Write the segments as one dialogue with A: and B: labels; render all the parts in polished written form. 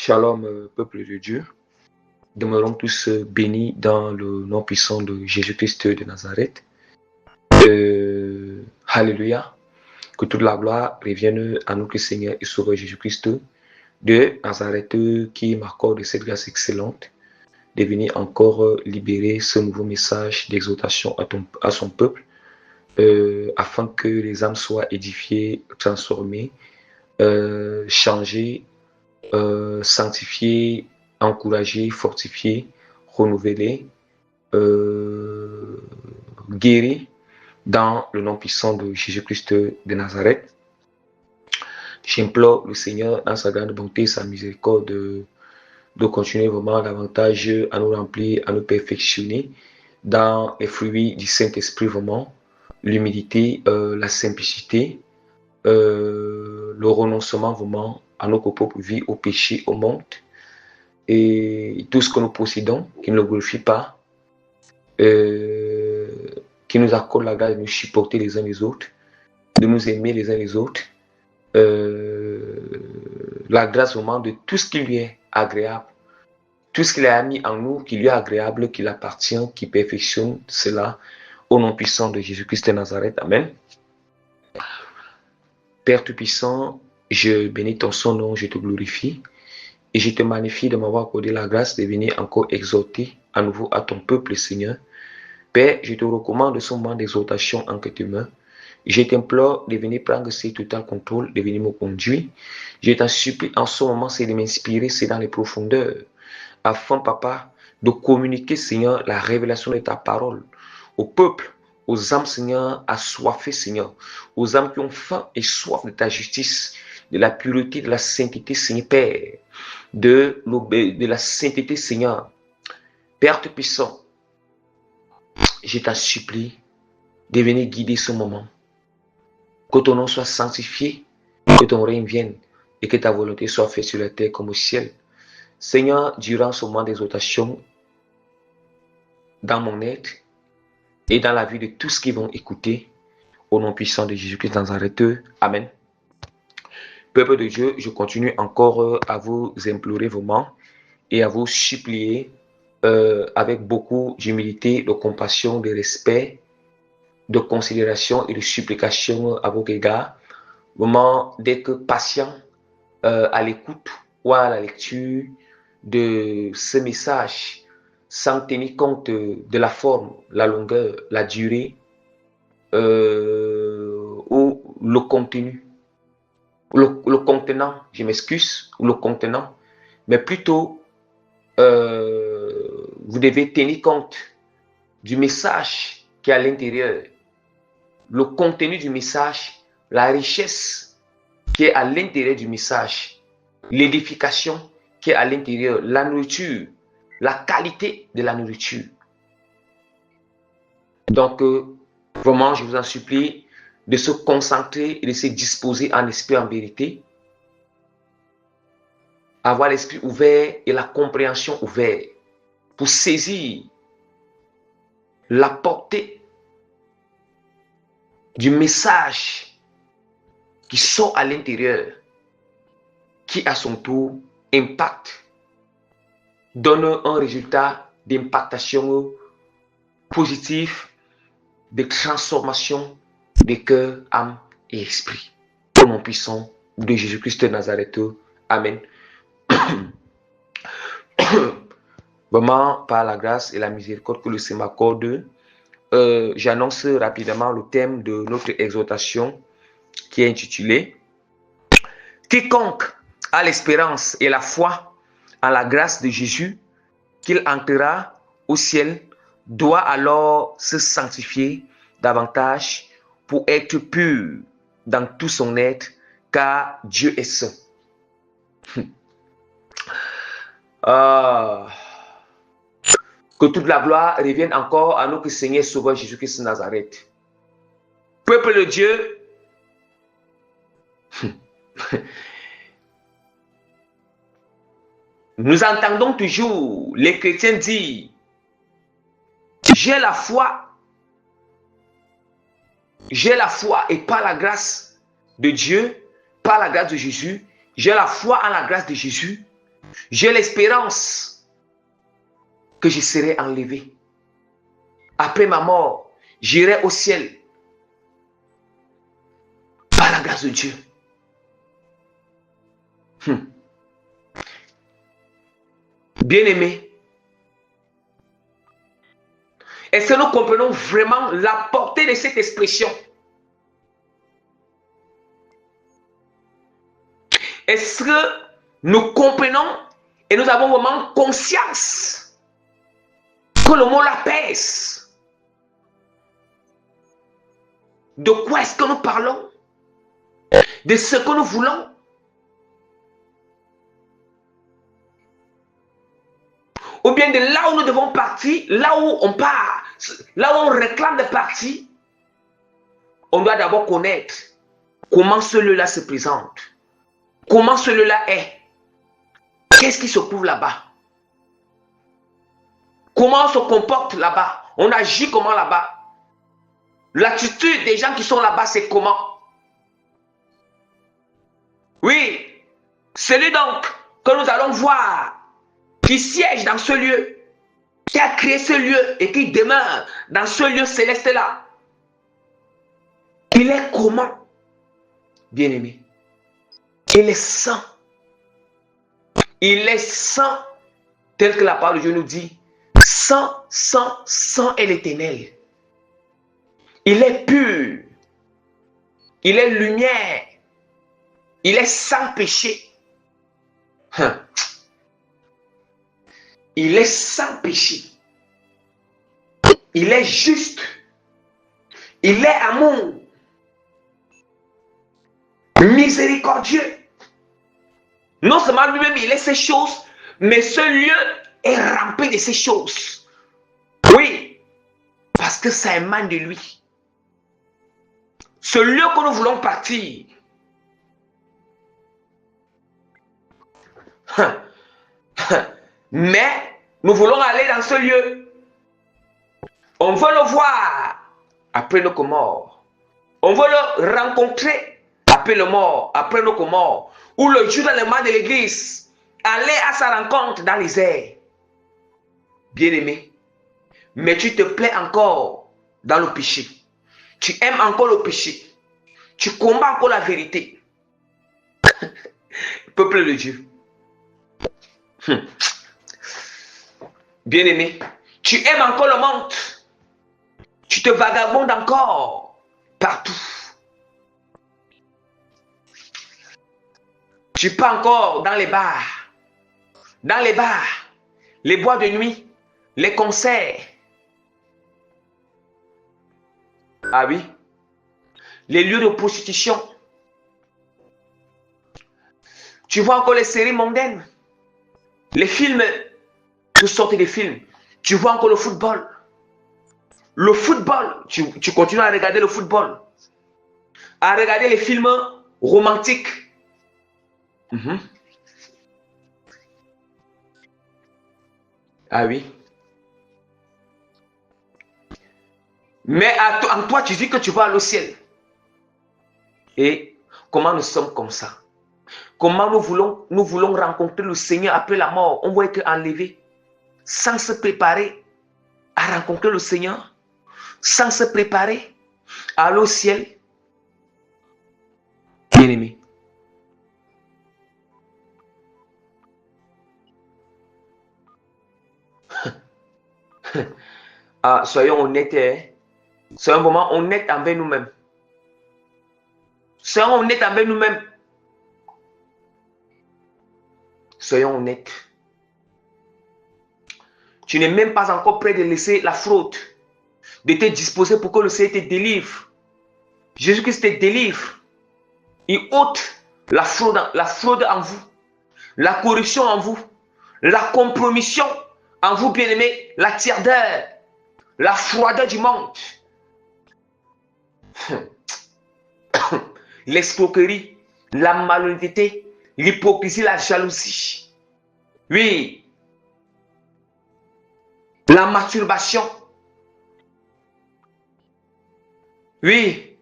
A: Shalom, peuple de Dieu. Demeurons tous bénis dans le nom puissant de Jésus-Christ de Nazareth. Alléluia. Que toute la gloire revienne à notre Seigneur et Sauveur Jésus-Christ de Nazareth qui m'accorde cette grâce excellente de venir encore libérer ce nouveau message d'exhortation à son peuple afin que les âmes soient édifiées, transformées, changées, sanctifiées, encouragées, fortifiées, renouvelées, guéries dans le nom puissant de Jésus-Christ de Nazareth. J'implore le Seigneur dans sa grande bonté, sa miséricorde de continuer vraiment davantage à nous remplir, à nous perfectionner dans les fruits du Saint-Esprit, vraiment l'humilité, la simplicité, le renoncement vraiment à nos propres vies, au péché, au monde et tout ce que nous possédons qui ne le glorifie pas, qui nous accorde la grâce de nous supporter les uns les autres, de nous aimer les uns les autres, la grâce vraiment de tout ce qui lui est agréable, tout ce qu'il a mis en nous qui lui est agréable, qui l'appartient, qui perfectionne cela au nom puissant de Jésus-Christ de Nazareth. Amen. Père Tout-Puissant, je bénis ton son nom, je te glorifie et je te magnifie de m'avoir accordé la grâce de venir encore exhorter à nouveau à ton peuple, Seigneur. Père, je te recommande ce moment d'exhortation en que tes mains. Je t'implore de venir prendre ce total contrôle, de venir me conduire. Je t'en supplie en ce moment, c'est de m'inspirer, c'est dans les profondeurs, afin, Papa, de communiquer, Seigneur, la révélation de ta parole au peuple, aux âmes, Seigneur, assoiffées, Seigneur, aux âmes qui ont faim et soif de ta justice, de la pureté, de la sainteté, Seigneur, Père, de la sainteté, Seigneur. Père Tout-Puissant, je t'en supplie de venir guider ce moment. Que ton nom soit sanctifié, que ton règne vienne et que ta volonté soit faite sur la terre comme au ciel. Seigneur, durant ce moment d'exhortation, dans mon être et dans la vie de tous qui vont écouter, au nom puissant de Jésus-Christ Nazareth. Amen. Peuple de Dieu, je continue encore à vous implorer vraiment et à vous supplier avec beaucoup d'humilité, de compassion, de respect, de considération et de supplication à vos égards. Vraiment d'être patient à l'écoute ou à la lecture de ce message sans tenir compte de la forme, la longueur, la durée ou le contenu, le contenant, je m'excuse, ou le contenant, mais plutôt vous devez tenir compte du message qui est à l'intérieur, le contenu du message, la richesse qui est à l'intérieur du message, l'édification qui est à l'intérieur, la nourriture, la qualité de la nourriture. Donc, vraiment, je vous en supplie de se concentrer et de se disposer en esprit, en vérité, avoir l'esprit ouvert et la compréhension ouverte pour saisir la portée du message qui sort à l'intérieur, qui à son tour impacte, donne un résultat d'impactation positive, de transformation de cœur, âme et esprit. Au nom puissant de Jésus-Christ de Nazareth. Amen. Vraiment, par la grâce et la miséricorde que le Seigneur m'accorde, j'annonce rapidement le thème de notre exhortation qui est intitulé « Quiconque a l'espérance et la foi en la grâce de Jésus, qu'il entrera au ciel, doit alors se sanctifier davantage pour être pur dans tout son être, car Dieu est saint. » Que toute la gloire revienne encore à notre Seigneur Sauveur Jésus-Christ de Nazareth. Peuple de Dieu, nous entendons toujours les chrétiens dire « J'ai la foi et par la grâce de Dieu, par la grâce de Jésus, j'ai la foi en la grâce de Jésus, J'ai l'espérance que je serai enlevé. Après ma mort, j'irai au ciel par la grâce de Dieu. Bien-aimés, est-ce que nous comprenons vraiment la portée de cette expression? Est-ce que nous comprenons et nous avons vraiment conscience que le mot la pèse? De quoi est-ce que nous parlons? De ce que nous voulons? Ou bien de là où nous devons partir, là où on part, là où on réclame de partir, on doit d'abord connaître comment ce lieu-là se présente, comment ce lieu-là est, qu'est-ce qui se trouve là-bas, comment on se comporte là-bas, on agit comment là-bas, l'attitude des gens qui sont là-bas, c'est comment. Oui, celui donc que nous allons voir, qui siège dans ce lieu, qui a créé ce lieu et qui demeure dans ce lieu céleste-là. Il est comment, bien-aimé? Il est saint. Il est saint, tel que la parole de Dieu nous dit. Saint, saint, saint est l'Éternel. Il est pur. Il est lumière. Il est sans péché. Il est sans péché. Il est juste. Il est amour. Miséricordieux. Non seulement lui-même, il est ces choses, mais ce lieu est rempli de ces choses. Oui, parce que ça émane de lui. Ce lieu que nous voulons partir, mais nous voulons aller dans ce lieu. On veut le voir après notre mort. On veut le rencontrer après le mort, après notre mort. Ou le jour dans les mains de l'église, aller à sa rencontre dans les airs. Bien-aimé, mais tu te plais encore dans le péché. Tu aimes encore le péché. Tu combats encore la vérité. Peuple de Dieu. Bien-aimé, tu aimes encore le monde. Tu te vagabondes encore partout. Tu pars encore dans les bars. Dans les bars, les boîtes de nuit, les concerts. Ah oui, les lieux de prostitution. Tu vois encore les séries mondaines, les films, toutes sortes de films. Tu vois encore le football. Le football, tu continues à regarder le football. À regarder les films romantiques. Ah oui. Mais en toi, tu dis que tu vas aller au ciel. Et comment nous sommes comme ça? Comment nous voulons rencontrer le Seigneur après la mort? On va être enlevé sans se préparer à rencontrer le Seigneur, sans se préparer à aller au ciel. Bien-aimé, soyons honnêtes, hein? Soyons vraiment honnêtes envers nous-mêmes. Soyons honnêtes envers nous-mêmes. Soyons honnêtes. Tu n'es même pas encore prêt de laisser la fraude, de te disposer pour que le Seigneur te délivre. Jésus-Christ te délivre. Il ôte la fraude en vous, la corruption en vous, la compromission en vous, bien-aimés, la tièdeur, la froideur du monde, l'escroquerie, la malhonnêteté, l'hypocrisie, la jalousie. Oui. La masturbation. Oui.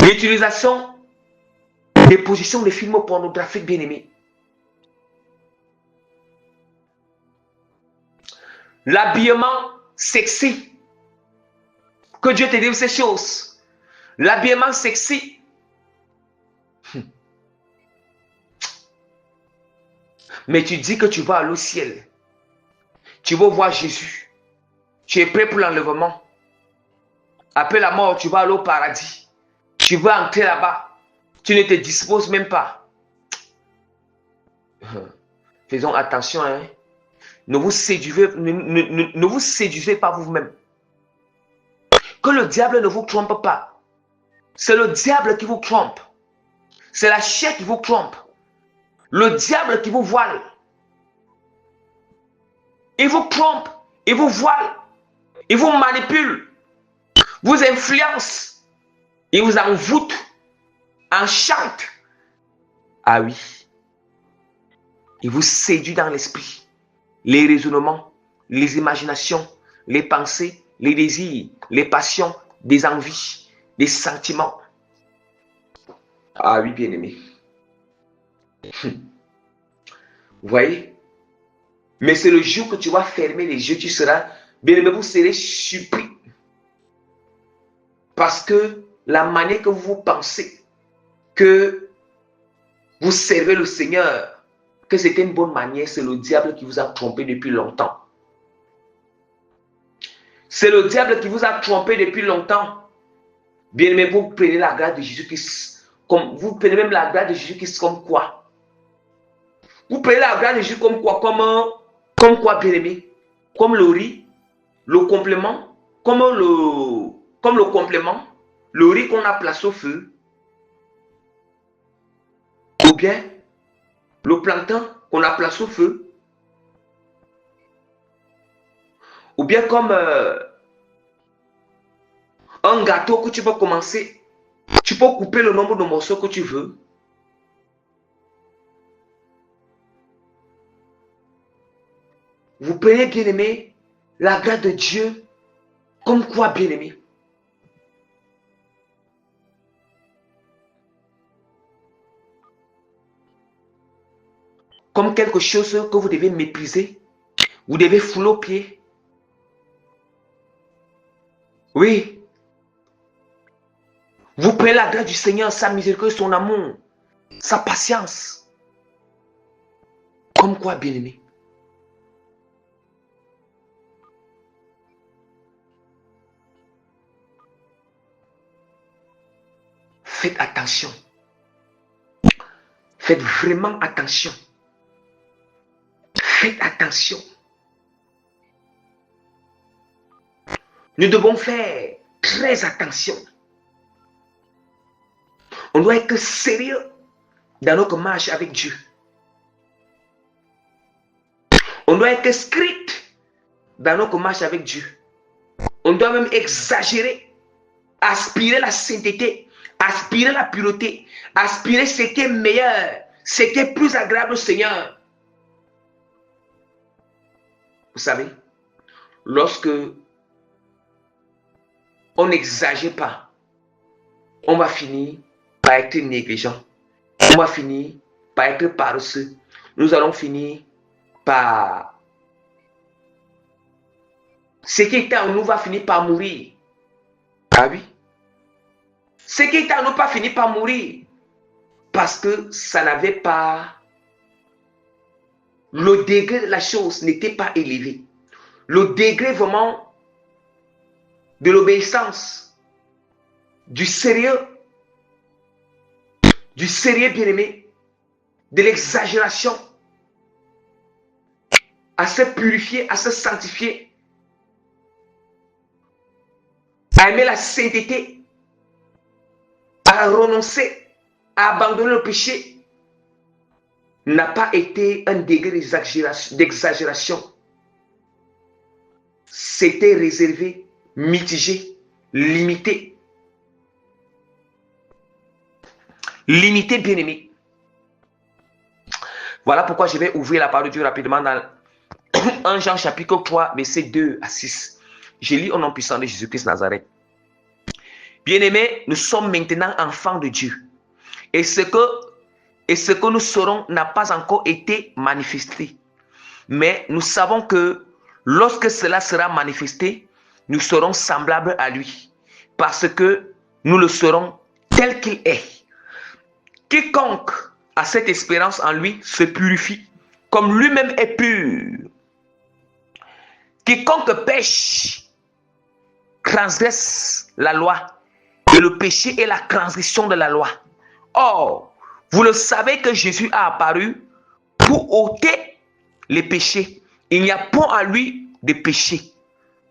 A: L'utilisation des positions de films pornographiques, bien-aimés. L'habillement sexy. Que Dieu te délivre ces choses. L'habillement sexy. Mais tu dis que tu vas aller au ciel. Tu vas voir Jésus. Tu es prêt pour l'enlèvement. Après la mort, tu vas aller au paradis. Tu vas entrer là-bas. Tu ne te disposes même pas. Faisons attention. Hein? Ne vous séduisez pas vous-même. Que le diable ne vous trompe pas. C'est le diable qui vous trompe. C'est la chair qui vous trompe. Le diable qui vous voile. Il vous trompe. Il vous voile. Il vous manipule. Vous influence. Il vous envoûte. Enchante. Ah oui. Il vous séduit dans l'esprit. Les raisonnements, les imaginations, les pensées, les désirs, les passions, des envies, des sentiments. Ah oui, bien-aimé. Vous voyez? Mais c'est le jour que tu vas fermer les yeux, tu seras, bien-aimé, vous serez surpris. Parce que la manière que vous pensez que vous servez le Seigneur, que c'était une bonne manière, c'est le diable qui vous a trompé depuis longtemps. C'est le diable qui vous a trompé depuis longtemps. Bien-aimé, vous prenez la grâce de Jésus-Christ comme, vous prenez même la grâce de Jésus-Christ comme quoi? Vous prenez la grâce de Jésus comme quoi? Comme quoi, bien-aimé? Comme le riz, le complément, comme le complément, le riz qu'on a placé au feu, ou bien le plantain qu'on a placé au feu, ou bien comme un gâteau que tu peux commencer, tu peux couper le nombre de morceaux que tu veux. Vous prenez, bien-aimé, la grâce de Dieu comme quoi, bien-aimé? Comme quelque chose que vous devez mépriser. Vous devez fouler aux pieds. Oui. Vous prenez la grâce du Seigneur, sa miséricorde, son amour, sa patience. Comme quoi, bien-aimé? Faites attention. Faites vraiment attention. Faites attention. Nous devons faire très attention. On doit être sérieux dans notre marche avec Dieu. On doit être strict dans notre marche avec Dieu. On doit même exagérer, aspirer la sainteté, aspirer la pureté, aspirer ce qui est meilleur, ce qui est plus agréable au Seigneur. Vous savez, lorsque on n'exagère pas, on va finir par être négligent. On va finir par être paresseux. Nous allons finir par... Ce qui est en nous va finir par mourir. Ah oui? Ce qui est en nous va finir par mourir. Parce que ça n'avait pas... Le degré de la chose n'était pas élevé. Le degré vraiment de l'obéissance, du sérieux bien-aimé, de l'exagération, à se purifier, à se sanctifier, à aimer la sainteté, à renoncer, à abandonner le péché, n'a pas été un degré d'exagération. C'était réservé, mitigé, limité. Limité, bien-aimé. Voilà pourquoi je vais ouvrir la parole de Dieu rapidement dans 1 Jean chapitre 3, versets 2 à 6. Je lis au nom puissant de Jésus-Christ Nazareth. Bien-aimés, nous sommes maintenant enfants de Dieu. Et ce que nous serons n'a pas encore été manifesté. Mais nous savons que lorsque cela sera manifesté, nous serons semblables à lui, parce que nous le serons tel qu'il est. Quiconque a cette espérance en lui se purifie, comme lui-même est pur. Quiconque pêche transgresse la loi, et le péché est la transgression de la loi. Or, vous le savez que Jésus a apparu pour ôter les péchés. Il n'y a point en lui de péché.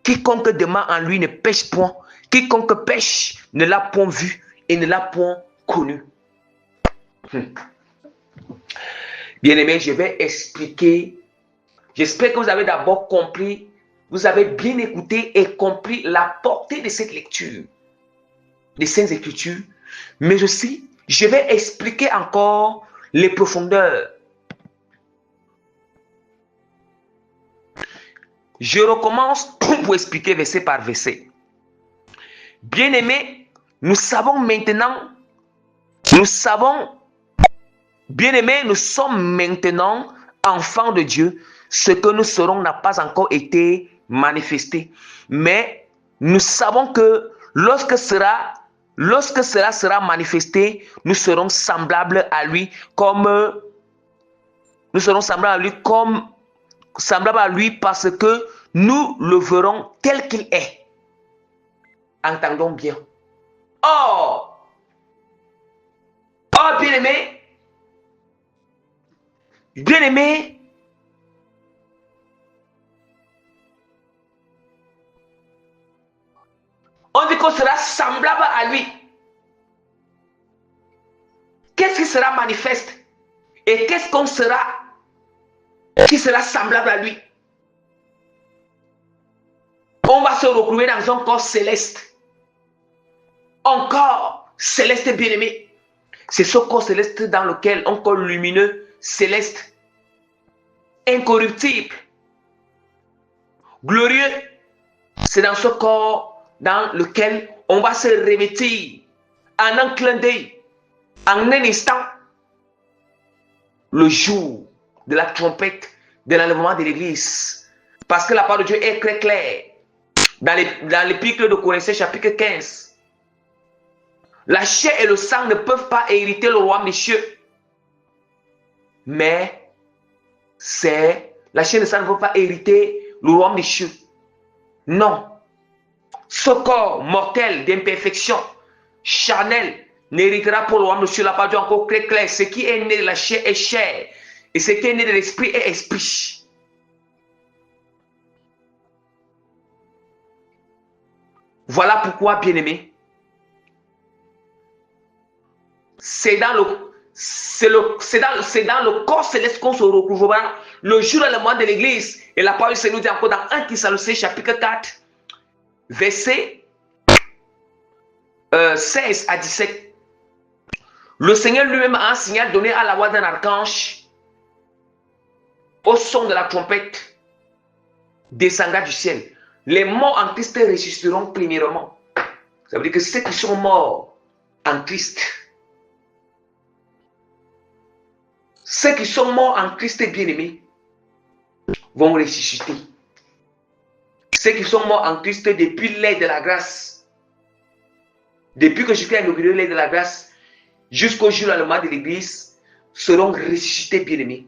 A: Quiconque demeure en lui ne pêche point. Quiconque pêche ne l'a point vu et ne l'a point connu. Bien-aimés, je vais expliquer. J'espère que vous avez d'abord compris, vous avez bien écouté et compris la portée de cette lecture des Saintes Écritures, mais aussi, je vais expliquer encore les profondeurs. Je recommence pour expliquer verset par verset. Bien-aimés, nous savons maintenant, bien-aimés, nous sommes maintenant enfants de Dieu. Ce que nous serons n'a pas encore été manifesté. Mais nous savons que lorsque cela sera manifesté, nous serons semblables à lui comme parce que nous le verrons tel qu'il est. Entendons bien. Or, bien-aimé, on dit qu'on sera semblable à lui. Qu'est-ce qui sera manifeste? Et qu'est-ce qu'on sera qui sera semblable à lui? On va se retrouver dans un corps céleste. Un corps céleste bien-aimé. C'est ce corps céleste dans lequel, un corps lumineux, céleste, incorruptible, glorieux. C'est dans ce corps dans lequel on va se revêtir en un clin d'œil, en un instant, le jour de la trompette de l'enlèvement de l'église. Parce que la parole de Dieu est très claire. Dans l'épître de Corinthiens chapitre 15, la chair et le sang ne peuvent pas hériter le royaume des cieux. Mais la chair et le sang ne peuvent pas hériter le royaume des cieux. Non. Ce corps mortel d'imperfection, charnel, n'héritera pour le royaume de Dieu. La parole de Dieu est encore très claire. Ce qui est né de la chair est chair. Et ce qui est né de l'esprit est esprit. Voilà pourquoi, bien-aimés, c'est dans le corps céleste qu'on se retrouvera le jour de la mort de l'église. Et la parole se nous dit encore dans 1 Thessaloniciens chapitre 4, verset 16 à 17. Le Seigneur lui-même a un signal donné à la voix d'un archange, au son de la trompette, descendra du ciel. Les morts en Christ ressusciteront premièrement. Ça veut dire que ceux qui sont morts en Christ, ceux qui sont morts en Christ bien-aimés, vont ressusciter. Ceux qui sont morts en Christ depuis l'ère de la grâce, depuis que Jésus a inauguré l'ère de la grâce, jusqu'au jour de l'enlèvement de l'église, seront ressuscités bien-aimés.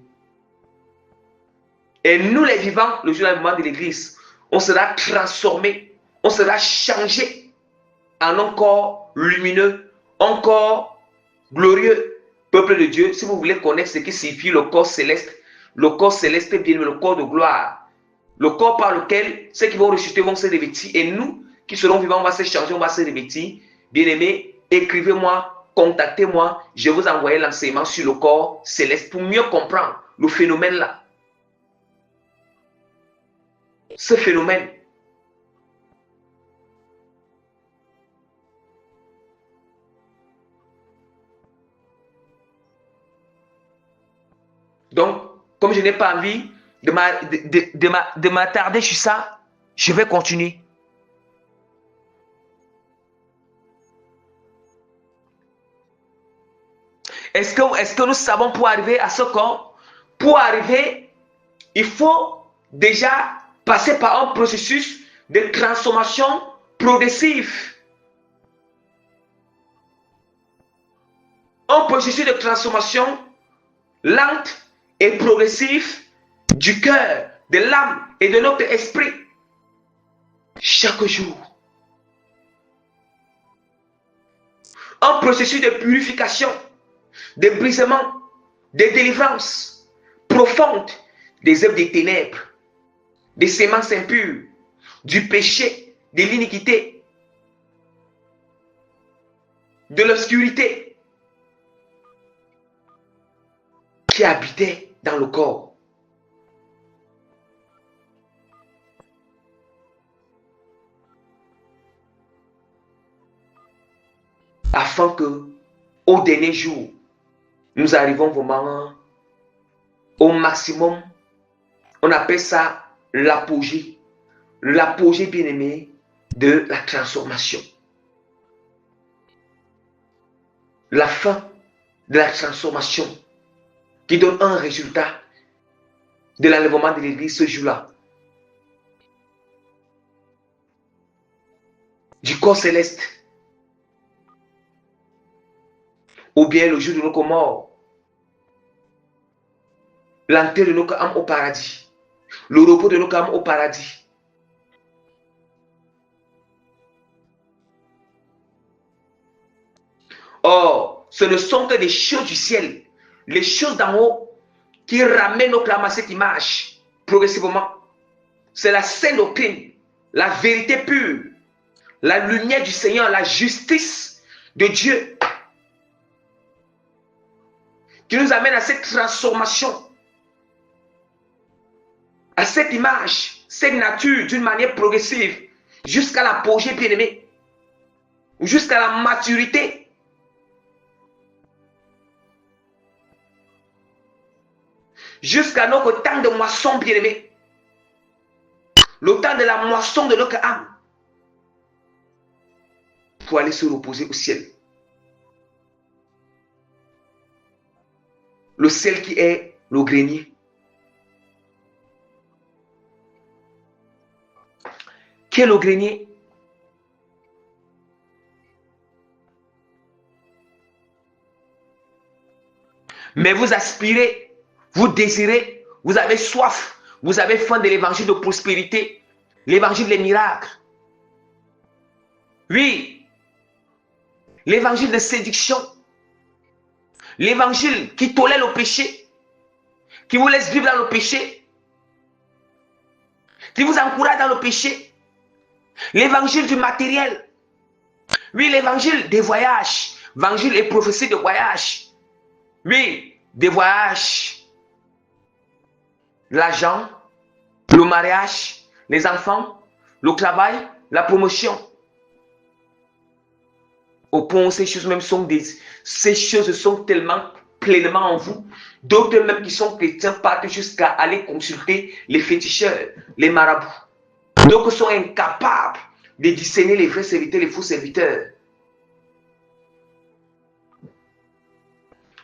A: Et nous les vivants, le jour de l'enlèvement de l'église, on sera transformé, on sera changé en un corps lumineux, un corps glorieux. Peuple de Dieu, si vous voulez connaître ce qui signifie le corps céleste bien, le corps de gloire, le corps par lequel ceux qui vont ressusciter vont se revêtir, et nous qui serons vivants, on va se changer, on va se revêtir. Bien-aimés, écrivez-moi, contactez-moi, je vais vous envoyer l'enseignement sur le corps céleste pour mieux comprendre le phénomène là. Ce phénomène. Donc, comme je n'ai pas envie de m'attarder sur ça, je vais continuer. Est-ce que nous savons pour arriver à ce corps? Pour arriver, il faut déjà passer par un processus de transformation progressive. Un processus de transformation lente et progressive du cœur, de l'âme et de notre esprit. Chaque jour. Un processus de purification, de brisement, de délivrance profonde des œuvres des ténèbres, des semences impures, du péché, de l'iniquité, de l'obscurité qui habitait dans le corps. Afin que, au dernier jour, nous arrivons vraiment au maximum. On appelle ça l'apogée. L'apogée, bien-aimé, de la transformation. La fin de la transformation qui donne un résultat de l'enlèvement de l'Église ce jour-là. Du corps céleste. Ou bien le jour de notre mort. L'entrée de notre âme au paradis. Le repos de notre âme au paradis. Or, ce ne sont que des choses du ciel, les choses d'en haut qui ramènent notre âme à cette image progressivement. C'est la sainte doctrine, la vérité pure, la lumière du Seigneur, la justice de Dieu qui nous amène à cette transformation, à cette image, cette nature d'une manière progressive jusqu'à l'apogée, bien-aimé, jusqu'à la maturité. Jusqu'à notre temps de moisson, bien-aimé. Le temps de la moisson de notre âme. Pour aller se reposer au ciel. Le ciel qui est le grenier. Qui est le grenier? Mais vous aspirez. Vous désirez, vous avez soif, vous avez faim de l'évangile de prospérité, l'évangile des miracles. Oui, l'évangile de séduction, l'évangile qui tolère le péché, qui vous laisse vivre dans le péché, qui vous encourage dans le péché, l'évangile du matériel. Oui, l'évangile des voyages, évangile et prophétie de voyage. Oui, des voyages. L'argent, le mariage, les enfants, le travail, la promotion. Au point où ces choses même ces choses sont tellement pleinement en vous. D'autres même qui sont chrétiens partent jusqu'à aller consulter les féticheurs, les marabouts. D'autres sont incapables de discerner les vrais serviteurs, les faux serviteurs.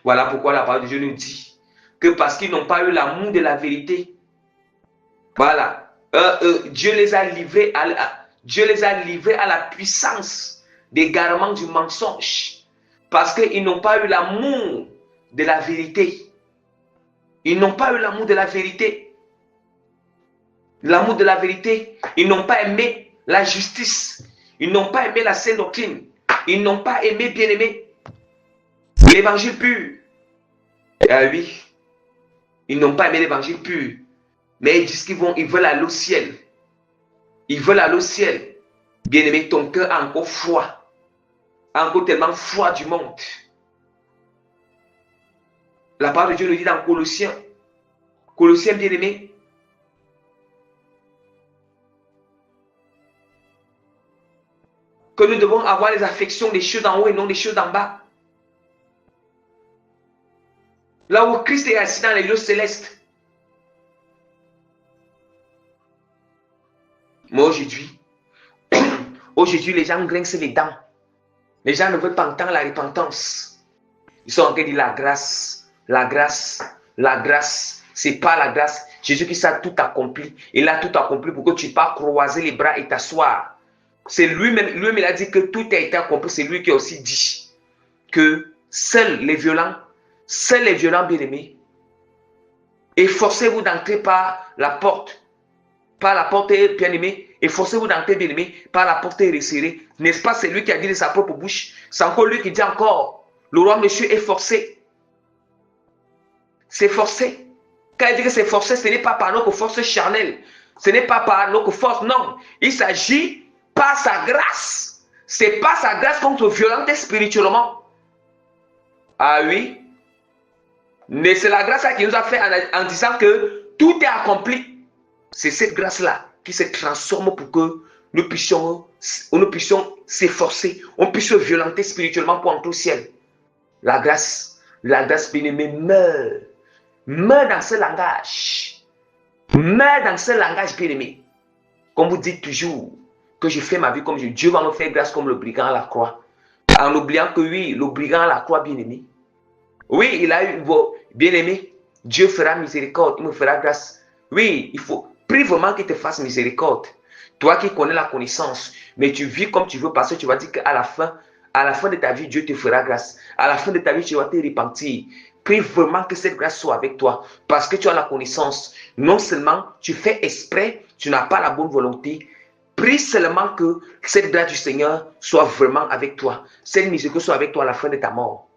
A: Voilà pourquoi la parole de Dieu nous dit que parce qu'ils n'ont pas eu l'amour de la vérité, voilà, Dieu les a livrés à la puissance d'égarement du mensonge, parce qu'ils n'ont pas eu l'amour de la vérité. Ils n'ont pas eu l'amour de la vérité. L'amour de la vérité, ils n'ont pas aimé la justice, ils n'ont pas aimé la sainte doctrine, ils n'ont pas aimé, bien aimé, l'évangile pur. Ah oui. Ils n'ont pas aimé l'évangile pur. Mais ils disent qu'ils veulent aller au ciel. Ils veulent aller au ciel. Bien-aimé, ton cœur a encore froid. Encore tellement froid du monde. La parole de Dieu nous dit dans Colossiens. Colossiens, bien-aimé. Que nous devons avoir les affections des choses d'en haut et non des choses d'en bas. Là où Christ est assis dans les lieux célestes. Mais aujourd'hui, les gens grincent les dents. Les gens ne veulent pas entendre la repentance. Ils sont en train de dire la grâce, la grâce, la grâce. C'est pas la grâce. Jésus-Christ a tout accompli. Il a tout accompli pour que tu puisses croiser les bras et t'asseoir. C'est lui-même, il a dit que tout a été accompli. C'est lui qui a aussi dit que seuls les violents, bien-aimés, efforcez-vous d'entrer par la porte, bien-aimé, efforcez-vous d'entrer, bien-aimé, par la porte resserrée. N'est-ce pas, c'est lui qui a dit de sa propre bouche. C'est encore lui qui dit encore, le roi monsieur est forcé. C'est forcé. Quand il dit que c'est forcé, ce n'est pas par notre force charnelle. Ce n'est pas par notre force, non. Il s'agit par sa grâce. C'est pas sa grâce qu'on te violente spirituellement. Ah oui. Mais c'est la grâce qui nous a fait en disant que tout est accompli. C'est cette grâce-là qui se transforme pour que nous puissions s'efforcer, on puisse se violenter spirituellement pour entrer au ciel. La grâce bien-aimée meurt dans ce langage. Meurt dans ce langage bien-aimé. Comme vous dites toujours, que je fais ma vie comme Dieu va me faire grâce comme le brigand à la croix. En oubliant que oui, le brigand à la croix bien-aimé. Oui, il a eu, bien-aimé, Dieu fera miséricorde, il me fera grâce. Oui, il faut, prie vraiment qu'il te fasse miséricorde. Toi qui connais la connaissance, mais tu vis comme tu veux parce que tu vas dire qu'à la fin de ta vie, Dieu te fera grâce. À la fin de ta vie, tu vas te repentir. Prie vraiment que cette grâce soit avec toi parce que tu as la connaissance. Non seulement tu fais exprès, tu n'as pas la bonne volonté. Prie seulement que cette grâce du Seigneur soit vraiment avec toi. Cette miséricorde soit avec toi à la fin de ta mort.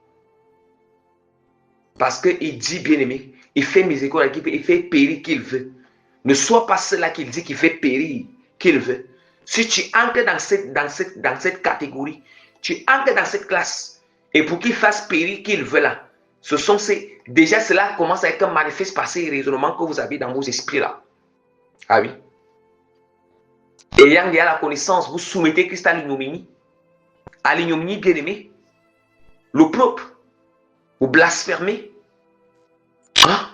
A: Parce qu'il dit, bien-aimé, il fait miséricorde, il fait périr qu'il veut. Ne sois pas cela qu'il dit qu'il fait périr qu'il veut. Si tu entres dans cette catégorie, tu entres dans cette classe, et pour qu'il fasse périr qu'il veut là, déjà cela commence à être un manifeste par ces raisonnements que vous avez dans vos esprits là. Ah oui. Ayant déjà la connaissance, vous soumettez Christ à l'ignominie. À l'ignominie, bien-aimé. L'opprobre. Vous blasphémez. Hein?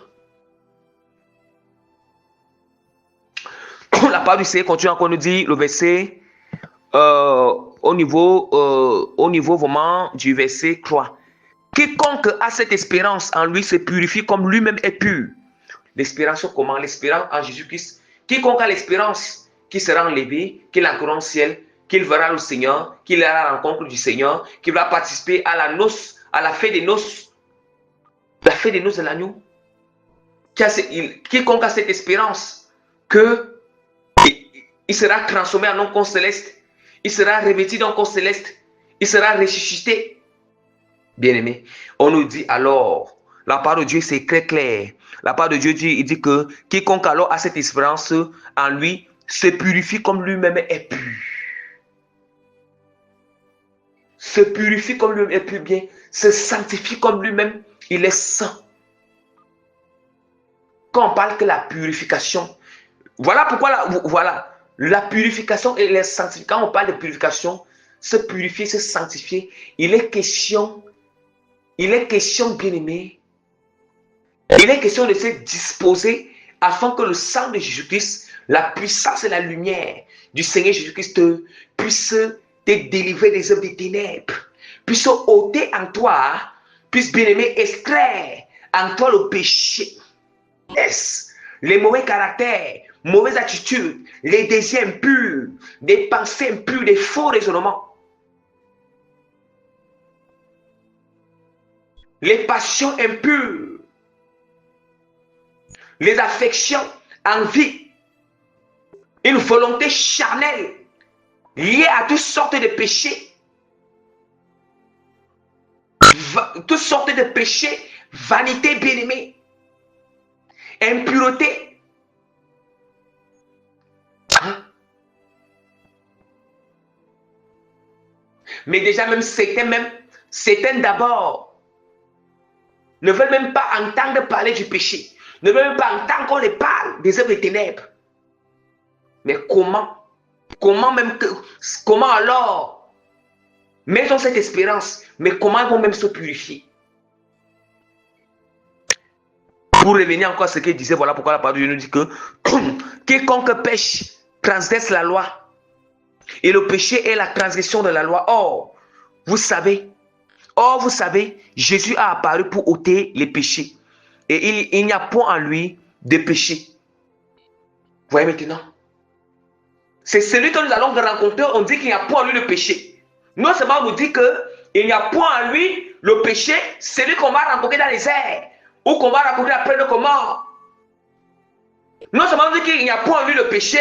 A: La parole du Seigneur continue encore nous dire le verset au niveau vraiment du verset 3. Quiconque a cette espérance en lui se purifie comme lui-même est pur. L'espérance comment? L'espérance en Jésus-Christ. Quiconque a l'espérance qui sera enlevé, qu'il entrera au ciel, qu'il verra le Seigneur, qu'il ira à la rencontre du Seigneur, qu'il va participer à la noce, à la fête des noces. La fête des noces de l'agneau. Quiconque a cette espérance que il sera transformé en un corps céleste, il sera revêtu d'un corps céleste, il sera ressuscité. Bien-aimé, on nous dit alors, la part de Dieu c'est très clair. La part de Dieu dit, il dit que quiconque alors a cette espérance en lui se purifie comme lui-même est pur. Se purifie comme lui-même est pur, bien, se sanctifie comme lui-même, il est saint. Quand on parle que la purification, voilà pourquoi la purification et les sanctifications, quand on parle de purification, se purifier, se sanctifier, il est question, bien-aimé, il est question de se disposer afin que le sang de Jésus-Christ, la puissance et la lumière du Seigneur Jésus-Christ puisse te délivrer des œuvres des ténèbres, puisse ôter en toi, puisse, bien-aimé, extraire en toi le péché, les mauvais caractères, mauvaises attitudes, les désirs impurs, des pensées impures, des faux raisonnements, les passions impures, les affections, envies, une volonté charnelle liée à toutes sortes de péchés, vanité bien-aimée, impureté. Hein? Mais déjà même certains d'abord ne veulent même pas entendre parler du péché, ne veulent même pas entendre qu'on les parle des œuvres des ténèbres. Mais comment alors, même ils ont cette espérance, mais comment ils vont même se purifier? Pour revenir encore à ce qu'il disait, voilà pourquoi la parole de Dieu nous dit que quiconque pêche transgresse la loi. Et le péché est la transgression de la loi. Or, vous savez, Jésus a apparu pour ôter les péchés. Et il n'y a point en lui de péché. voyez maintenant? C'est celui que nous allons rencontrer, on dit qu'il n'y a point en lui le péché. Non seulement on nous dit qu'il n'y a point en lui le péché, c'est lui qu'on va rencontrer dans les airs, ou qu'on va rencontrer après le comment. Non seulement on dit qu'il n'y a point en lui le péché,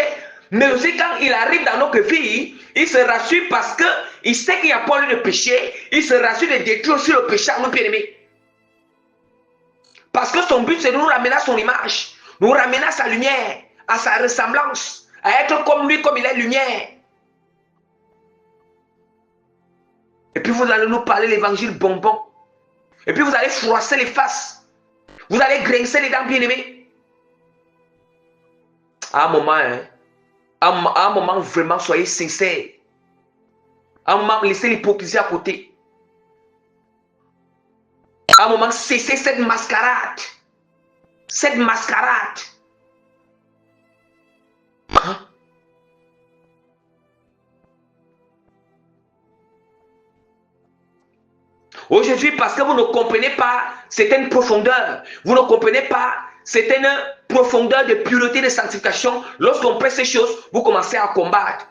A: mais aussi quand il arrive dans notre vie, il se rassure parce qu'il sait qu'il n'y a point en lui le péché, il se rassure de détruire aussi le péché à nos bien-aimés. Parce que son but, c'est de nous ramener à son image, nous ramener à sa lumière, à sa ressemblance, à être comme lui, comme il est lumière. Et puis vous allez nous parler l'évangile bonbon. Et puis vous allez froisser les faces. Vous allez grincer les dents, bien-aimés. À un moment, hein, à un moment, vraiment, soyez sincères. À un moment, laissez l'hypocrisie à côté. À un moment, cessez cette mascarade. Cette mascarade. Hein? Aujourd'hui, parce que vous ne comprenez pas certaines profondeurs, vous ne comprenez pas certaines profondeurs de pureté, de sanctification, lorsqu'on presse ces choses, vous commencez à combattre.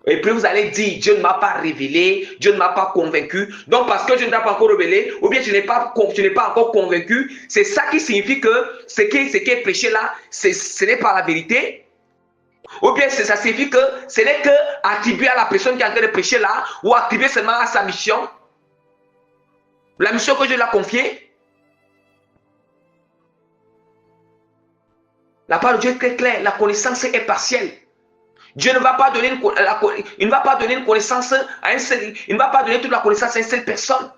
A: Et puis vous allez dire, Dieu ne m'a pas révélé, Dieu ne m'a pas convaincu. Donc parce que Dieu ne t'a pas encore révélé, ou bien tu n'es pas encore convaincu, c'est ça qui signifie que ce qui est péché là, ce n'est pas la vérité. Ou bien ça signifie que ce n'est que attribué à la personne qui est en train de pécher là, ou attribué seulement à sa mission. La mission que Dieu l'a confiée. La parole de Dieu est très claire, la connaissance est partielle. Dieu ne va pas donner une connaissance à un seul, il ne va pas donner toute la connaissance à une seule personne.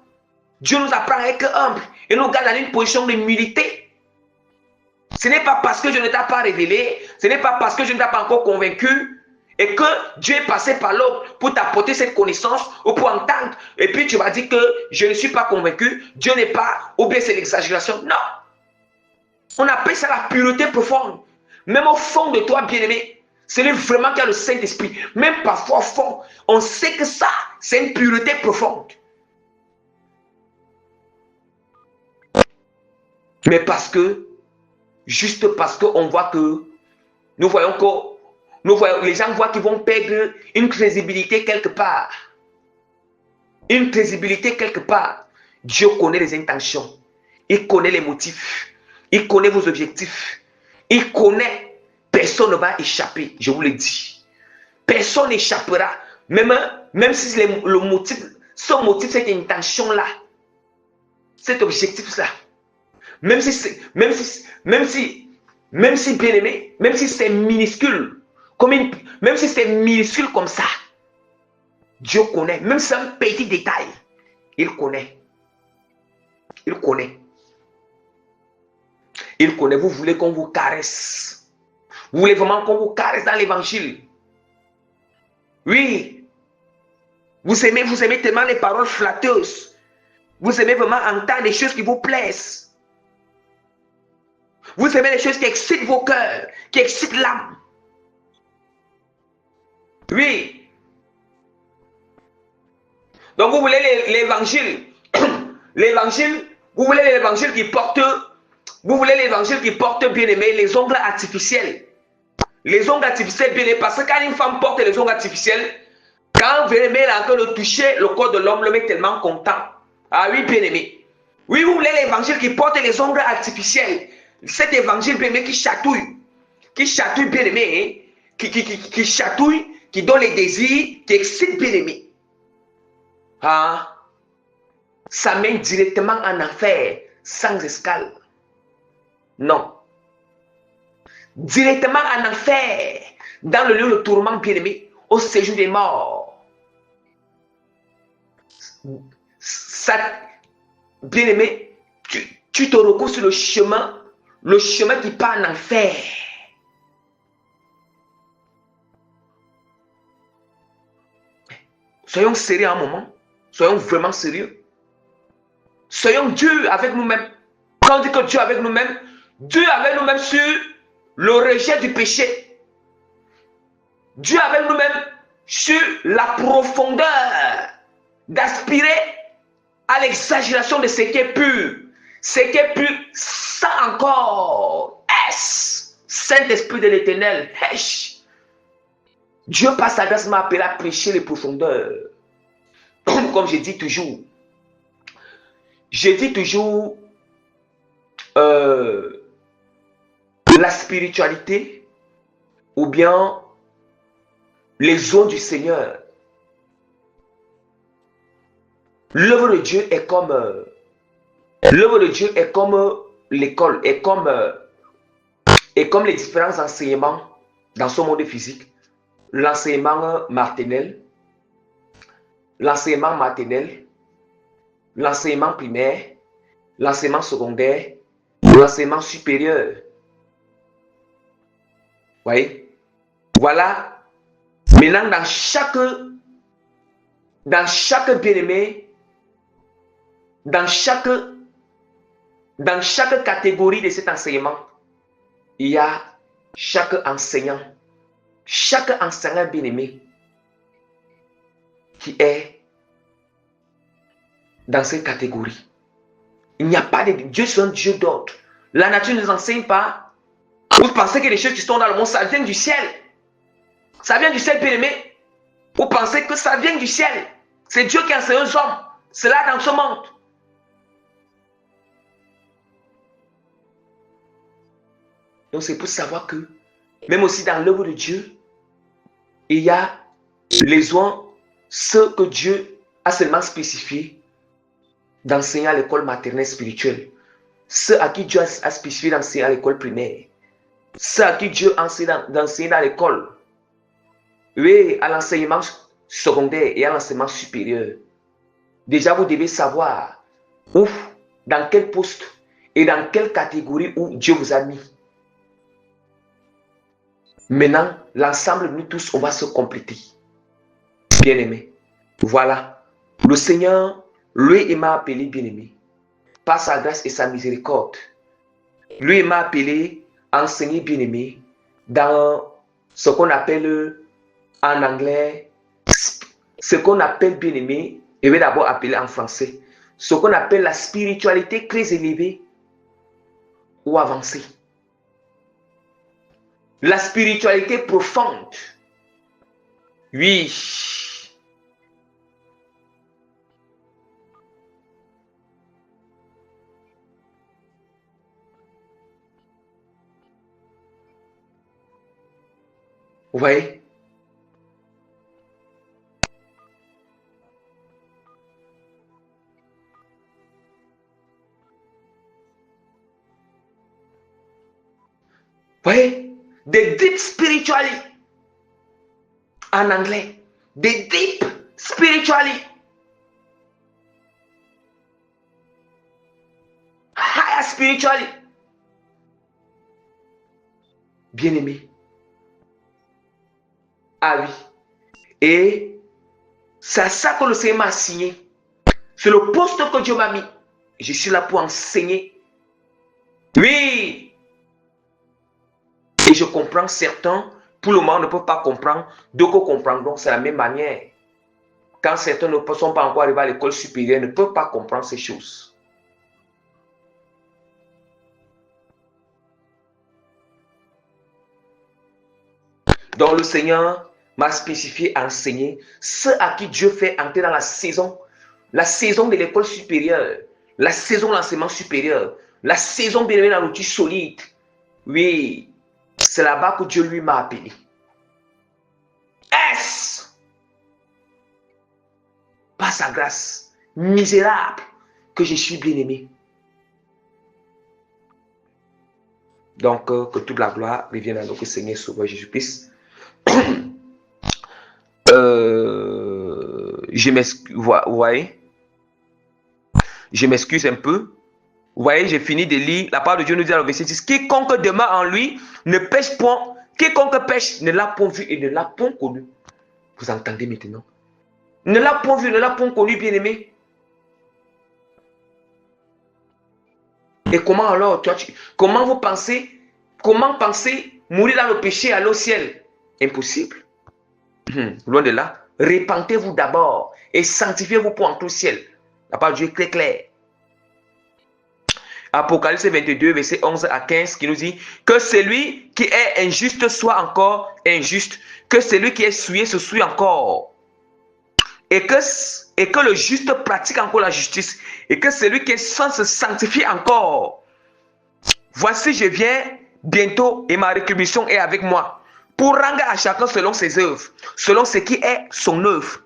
A: Dieu nous apprend à être humble et nous garde dans une position d'humilité. Ce n'est pas parce que Dieu ne t'a pas révélé, ce n'est pas parce que je ne t'ai pas encore convaincu et que Dieu est passé par l'autre pour t'apporter cette connaissance ou pour entendre. Et puis tu vas dire que je ne suis pas convaincu, Dieu n'est pas, ou bien c'est l'exagération. Non. On appelle ça la pureté profonde. Même au fond de toi, bien-aimé, c'est vraiment qu'il y a le Saint-Esprit. Même parfois au fond, on sait que ça, c'est une pureté profonde. Mais parce que, juste parce qu'on voit que, nous voyons, les gens voient qu'ils vont perdre une crédibilité quelque part. Une crédibilité quelque part. Dieu connaît les intentions. Il connaît les motifs. Il connaît vos objectifs. Il connaît. Personne ne va échapper, je vous le dis. Personne n'échappera. Même si le motif, ce motif, cette intention-là, cet objectif-là, même si bien aimé, même si c'est minuscule, même si c'est minuscule comme ça, Dieu connaît, même si c'est un petit détail, il connaît. Il connaît. Il connaît. Vous voulez qu'on vous caresse. Vous voulez vraiment qu'on vous caresse dans l'évangile. Oui. Vous aimez tellement les paroles flatteuses. Vous aimez vraiment entendre des choses qui vous plaisent. Vous aimez les choses qui excitent vos cœurs, qui excitent l'âme. Oui. Donc vous voulez l'évangile. L'évangile, vous voulez l'évangile qui porte, bien aimé, les ongles artificiels. Les ongles artificiels, bien aimé, parce que quand une femme porte les ongles artificiels, quand bien aimé, elle est en train de toucher le corps de l'homme, l'homme est tellement content. Ah oui, bien aimé. Oui, vous voulez l'évangile qui porte les ongles artificiels. Cet évangile, bien aimé, qui chatouille, bien aimé, qui chatouille, qui donne les désirs, qui excite, bien aimé. Ah, ça mène directement en enfer, sans escale. Non. Directement en enfer, dans le lieu de tourment, bien aimé, au séjour des morts. Ça, bien aimé, tu te recours sur le chemin qui part en enfer. Soyons sérieux un moment. Soyons vraiment sérieux. Soyons Dieu avec nous-mêmes. Quand on dit que Dieu avec nous-mêmes, Dieu avec nous-mêmes sur le rejet du péché. Dieu avec nous-mêmes sur la profondeur d'aspirer à l'exagération de ce qui est pur. Ce qui est pur, ça encore, Saint-Esprit de l'Éternel, Dieu par sa grâce m'a appelé à prêcher les profondeurs. Comme je dis toujours, la spiritualité ou bien les zones du Seigneur. L'œuvre de Dieu est comme l'école, est comme les différents enseignements dans ce monde physique. L'enseignement maternel, l'enseignement primaire, l'enseignement secondaire, l'enseignement supérieur. Voyez? Voilà. Maintenant, dans chaque bien-aimé, dans chaque catégorie de cet enseignement, il y a chaque enseignant bien-aimé qui est dans cette catégorie. Il n'y a pas de Dieu, c'est un Dieu d'ordre. La nature ne nous enseigne pas. Vous pensez que les choses qui sont dans le monde, ça vient du ciel. Ça vient du ciel, bien-aimé. Vous pensez que ça vient du ciel. C'est Dieu qui enseigne aux hommes. C'est là dans ce monde. Donc c'est pour savoir que, même aussi dans l'œuvre de Dieu, il y a les soins, ceux que Dieu a seulement spécifié d'enseigner à l'école maternelle spirituelle. Ceux à qui Dieu a spécifié d'enseigner à l'école primaire. Ceux à qui Dieu a enseigné d'enseigner dans l'école. Oui, à l'enseignement secondaire et à l'enseignement supérieur. Déjà, vous devez savoir où, dans quel poste et dans quelle catégorie où Dieu vous a mis. Maintenant, l'ensemble, nous tous, on va se compléter. Bien-aimé. Voilà. Le Seigneur, lui, il m'a appelé bien-aimé. Par sa grâce et sa miséricorde. Lui, il m'a appelé à enseigner bien-aimé dans ce qu'on appelle en anglais, ce qu'on appelle bien-aimé, je vais d'abord appeler en français, ce qu'on appelle la spiritualité très élevée ou avancée. La spiritualité profonde. Oui. Vous voyez? Vous voyez? The deep spiritually. En anglais. The deep spiritually. Higher spiritually. Bien-aimé. Ah oui. Et c'est ça que le Seigneur m'a signé. C'est le poste que Dieu m'a mis. Je suis là pour enseigner. Oui. Et je comprends certains, pour le moment, ne peuvent pas comprendre. D'autres comprendront, c'est la même manière. Quand certains ne sont pas encore arrivés à l'école supérieure, ne peuvent pas comprendre ces choses. Donc le Seigneur m'a spécifié à enseigner ceux à qui Dieu fait entrer dans la saison de l'école supérieure, la saison de l'enseignement supérieur, la saison de dans l'outil solide. Oui. C'est là-bas que Dieu lui m'a appelé. Est-ce par sa grâce misérable que je suis bien-aimé. Donc, que toute la gloire revienne à notre Seigneur Sauveur Jésus-Christ. Je m'excuse, vous voyez? Je m'excuse un peu. Vous voyez, j'ai fini de lire. La parole de Dieu nous dit dans le verset 10, quiconque demeure en lui ne pêche point. Quiconque pêche ne l'a point vu et ne l'a point connu. Vous entendez maintenant? Ne l'a point vu, ne l'a point connu, bien-aimé. Et comment alors, comment vous pensez, comment penser mourir dans le péché et aller au ciel? Impossible. Loin de là. Repentez-vous d'abord et sanctifiez-vous pour entrer au ciel. La parole de Dieu est très claire. Apocalypse 22, verset 11 à 15, qui nous dit que celui qui est injuste soit encore injuste, que celui qui est souillé se souille encore, et que le juste pratique encore la justice, et que celui qui est saint se sanctifie encore. Voici, je viens bientôt et ma rétribution est avec moi, pour rendre à chacun selon ses œuvres, selon ce qui est son œuvre.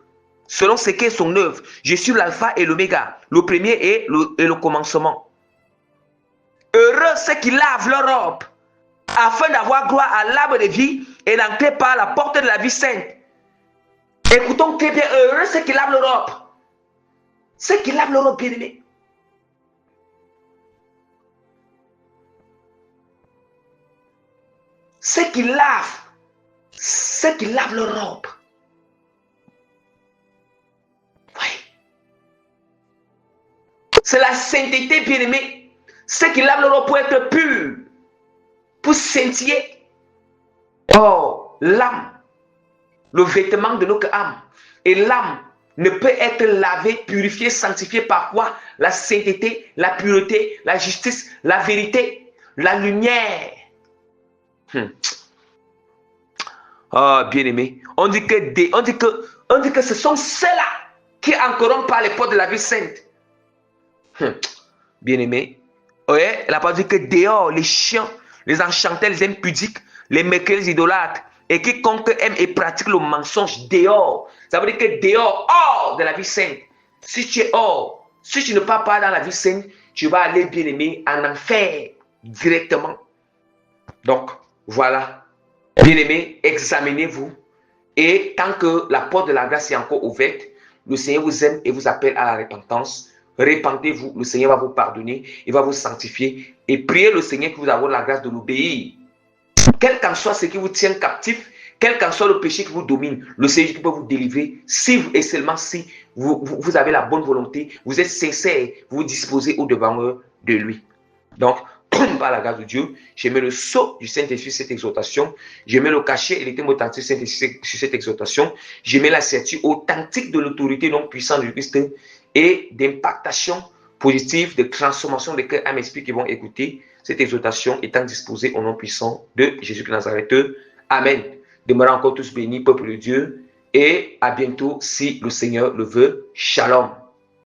A: Selon ce qui est son œuvre. Je suis l'alpha et l'oméga, le premier et le commencement. Heureux ceux qui lavent leur robe, afin d'avoir gloire à l'arbre de vie et d'entrer par la porte de la vie sainte. Écoutons très bien, heureux ceux qui lavent leur robe. Ceux qui lavent leur robe, bien-aimés. Ceux qui lavent leur robe. C'est la sainteté, bien-aimé. Ceux qui lavent leur robe pour être purs, pour scintiller. Oh, l'âme, le vêtement de notre âme. Et l'âme ne peut être lavée, purifiée, sanctifiée par quoi? La sainteté, la pureté, la justice, la vérité, la lumière. Oh, bien-aimé. On dit que ce sont ceux-là qui entreront par les portes de la vie sainte. Bien-aimé, ouais, la parole dit que dehors, les chiens, les enchantés, les impudiques, les mécréants, les idolâtres, et quiconque aime et pratique le mensonge dehors. Ça veut dire que dehors, hors de la vie sainte. Si tu es hors, si tu ne pars pas dans la vie sainte, tu vas aller, bien-aimé, en enfer directement. Donc, voilà. Bien-aimé, examinez-vous. Et tant que la porte de la grâce est encore ouverte, le Seigneur vous aime et vous appelle à la repentance. Répentez-vous, le Seigneur va vous pardonner, il va vous sanctifier et priez le Seigneur que vous avez la grâce de l'obéir. Quel qu'en soit ce qui vous tient captif, quel qu'en soit le péché qui vous domine, le Seigneur peut vous délivrer si et seulement si vous avez la bonne volonté, vous êtes sincère, vous vous disposez au-devant de lui. Donc, par la grâce de Dieu, je mets le sceau du Saint-Esprit sur cette exhortation, je mets le cachet et les témoins authentiques sur cette exhortation, je mets la certitude authentique de l'autorité non puissante du Christ et d'impactation positive, de transformation de cœur, âme, esprit qui vont écouter cette exhortation étant disposée au nom puissant de Jésus de Nazareth. Amen. Demeurez encore tous bénis, peuple de Dieu, et à bientôt si le Seigneur le veut. Shalom.